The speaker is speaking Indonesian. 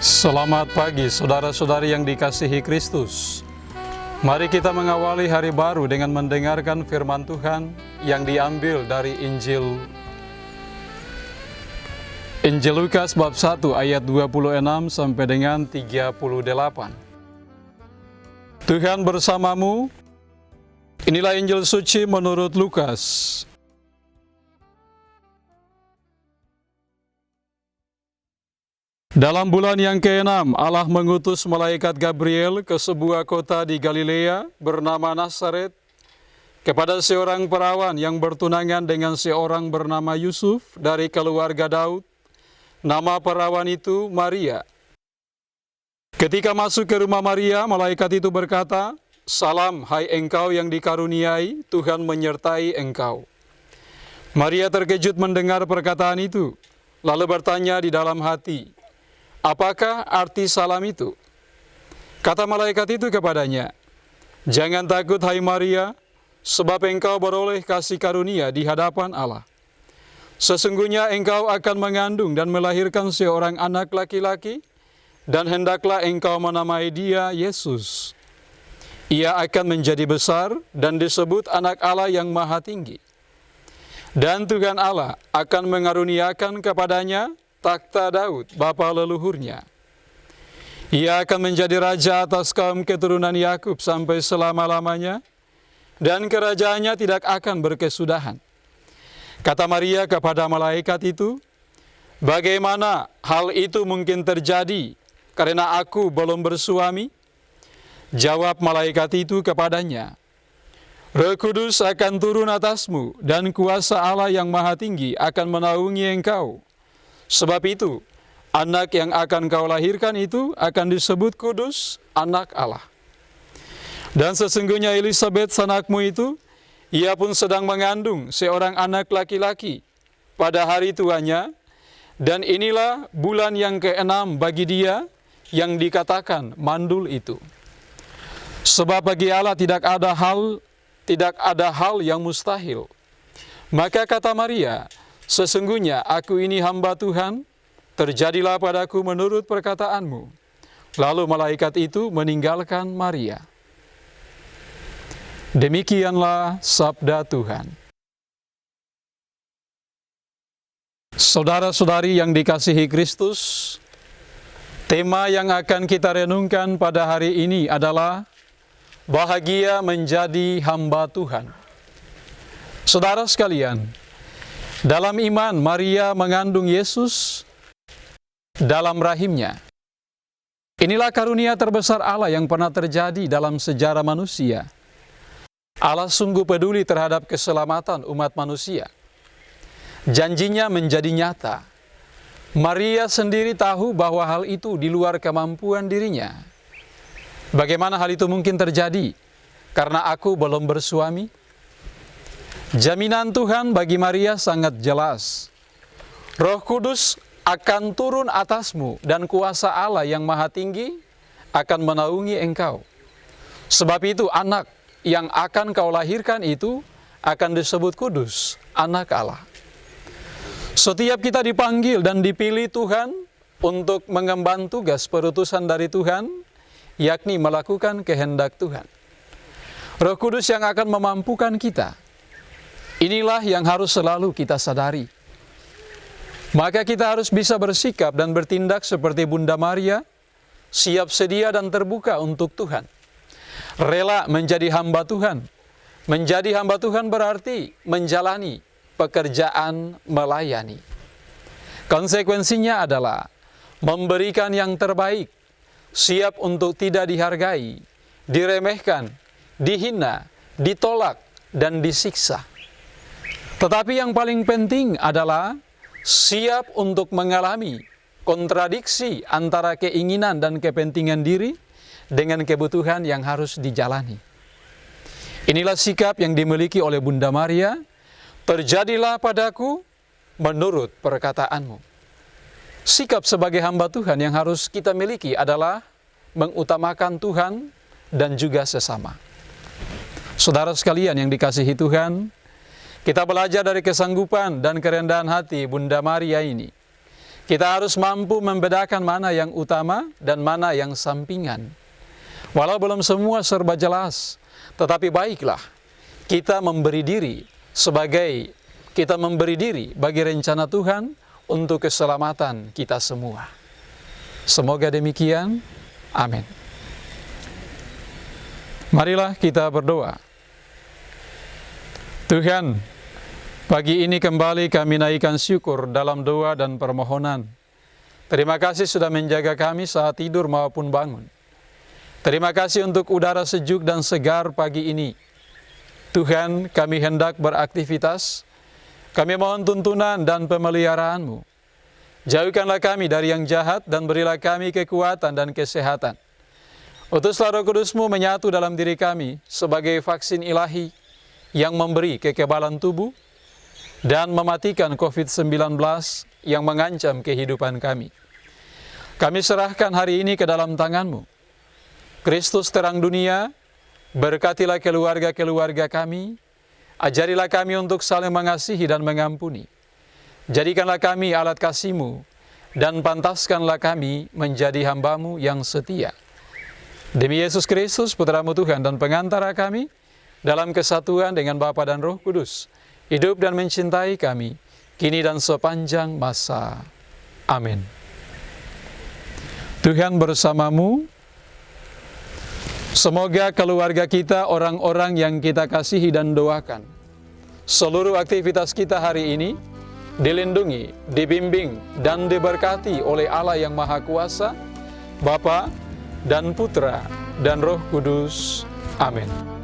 Selamat pagi saudara-saudari yang dikasihi Kristus. Mari kita mengawali hari baru dengan mendengarkan firman Tuhan yang diambil dari Injil Lukas bab 1 ayat 26 sampai dengan 38. Tuhan bersamamu. Inilah Injil suci menurut Lukas. Dalam bulan yang ke-6, Allah mengutus malaikat Gabriel ke sebuah kota di Galilea bernama Nazaret kepada seorang perawan yang bertunangan dengan seorang bernama Yusuf dari keluarga Daud. Nama perawan itu Maria. Ketika masuk ke rumah Maria, malaikat itu berkata, "Salam, hai engkau yang dikaruniai, Tuhan menyertai engkau." Maria terkejut mendengar perkataan itu, lalu bertanya di dalam hati, "Apakah arti salam itu?" Kata malaikat itu kepadanya, "Jangan takut hai Maria, sebab engkau beroleh kasih karunia di hadapan Allah. Sesungguhnya engkau akan mengandung dan melahirkan seorang anak laki-laki, dan hendaklah engkau menamai dia Yesus. Ia akan menjadi besar dan disebut anak Allah yang Maha Tinggi. Dan Tuhan Allah akan mengaruniakan kepadanya takhta Daud, bapa leluhurnya. Ia akan menjadi raja atas kaum keturunan Yakub sampai selama-lamanya, dan kerajaannya tidak akan berkesudahan." Kata Maria kepada malaikat itu, "Bagaimana hal itu mungkin terjadi, karena aku belum bersuami?" Jawab malaikat itu kepadanya, "Roh Kudus akan turun atasmu, dan kuasa Allah yang Maha Tinggi akan menaungi engkau. Sebab itu, anak yang akan kau lahirkan itu akan disebut kudus, anak Allah. Dan sesungguhnya Elisabet sanakmu itu, ia pun sedang mengandung seorang anak laki-laki pada hari tuanya, dan inilah bulan yang ke-6 bagi dia yang dikatakan mandul itu. Sebab bagi Allah tidak ada hal yang mustahil." Maka kata Maria, "Sesungguhnya aku ini hamba Tuhan, terjadilah padaku menurut perkataanmu." Lalu malaikat itu meninggalkan Maria. Demikianlah sabda Tuhan. Saudara-saudari yang dikasihi Kristus, tema yang akan kita renungkan pada hari ini adalah bahagia menjadi hamba Tuhan. Saudara sekalian, dalam iman Maria mengandung Yesus dalam rahimnya. Inilah karunia terbesar Allah yang pernah terjadi dalam sejarah manusia. Allah sungguh peduli terhadap keselamatan umat manusia. Janjinya menjadi nyata. Maria sendiri tahu bahwa hal itu di luar kemampuan dirinya. Bagaimana hal itu mungkin terjadi? Karena aku belum bersuami. Jaminan Tuhan bagi Maria sangat jelas. Roh Kudus akan turun atasmu, dan kuasa Allah yang Maha Tinggi akan menaungi engkau. Sebab itu anak yang akan kau lahirkan itu akan disebut kudus, anak Allah. Setiap kita dipanggil dan dipilih Tuhan untuk mengemban tugas perutusan dari Tuhan, yakni melakukan kehendak Tuhan. Roh Kudus yang akan memampukan kita. Inilah yang harus selalu kita sadari. Maka kita harus bisa bersikap dan bertindak seperti Bunda Maria, siap sedia dan terbuka untuk Tuhan. Rela menjadi hamba Tuhan. Menjadi hamba Tuhan berarti menjalani pekerjaan melayani. Konsekuensinya adalah memberikan yang terbaik, siap untuk tidak dihargai, diremehkan, dihina, ditolak, dan disiksa. Tetapi yang paling penting adalah siap untuk mengalami kontradiksi antara keinginan dan kepentingan diri dengan kebutuhan yang harus dijalani. Inilah sikap yang dimiliki oleh Bunda Maria. "Terjadilah padaku menurut perkataanmu." Sikap sebagai hamba Tuhan yang harus kita miliki adalah mengutamakan Tuhan dan juga sesama. Saudara sekalian yang dikasihi Tuhan, kita belajar dari kesanggupan dan kerendahan hati Bunda Maria ini. Kita harus mampu membedakan mana yang utama dan mana yang sampingan. Walau belum semua serba jelas, tetapi baiklah kita memberi diri bagi rencana Tuhan untuk keselamatan kita semua. Semoga demikian. Amin. Marilah kita berdoa. Tuhan, pagi ini kembali kami naikkan syukur dalam doa dan permohonan. Terima kasih sudah menjaga kami saat tidur maupun bangun. Terima kasih untuk udara sejuk dan segar pagi ini. Tuhan, kami hendak beraktivitas. Kami mohon tuntunan dan pemeliharaanmu. Jauhkanlah kami dari yang jahat dan berilah kami kekuatan dan kesehatan. Utuslah Roh Kudus-Mu menyatu dalam diri kami sebagai vaksin ilahi yang memberi kekebalan tubuh dan mematikan COVID-19 yang mengancam kehidupan kami. Kami serahkan hari ini ke dalam tangan-Mu. Kristus terang dunia, berkatilah keluarga-keluarga kami, ajarilah kami untuk saling mengasihi dan mengampuni. Jadikanlah kami alat kasih-Mu, dan pantaskanlah kami menjadi hamba-Mu yang setia. Demi Yesus Kristus, Putra-Mu Tuhan dan pengantara kami, dalam kesatuan dengan Bapa dan Roh Kudus, hidup dan mencintai kami, kini dan sepanjang masa. Amin. Tuhan bersamamu. Semoga keluarga kita orang-orang yang kita kasihi dan doakan. Seluruh aktivitas kita hari ini dilindungi, dibimbing, dan diberkati oleh Allah yang Maha Kuasa, Bapa dan Putra dan Roh Kudus. Amin.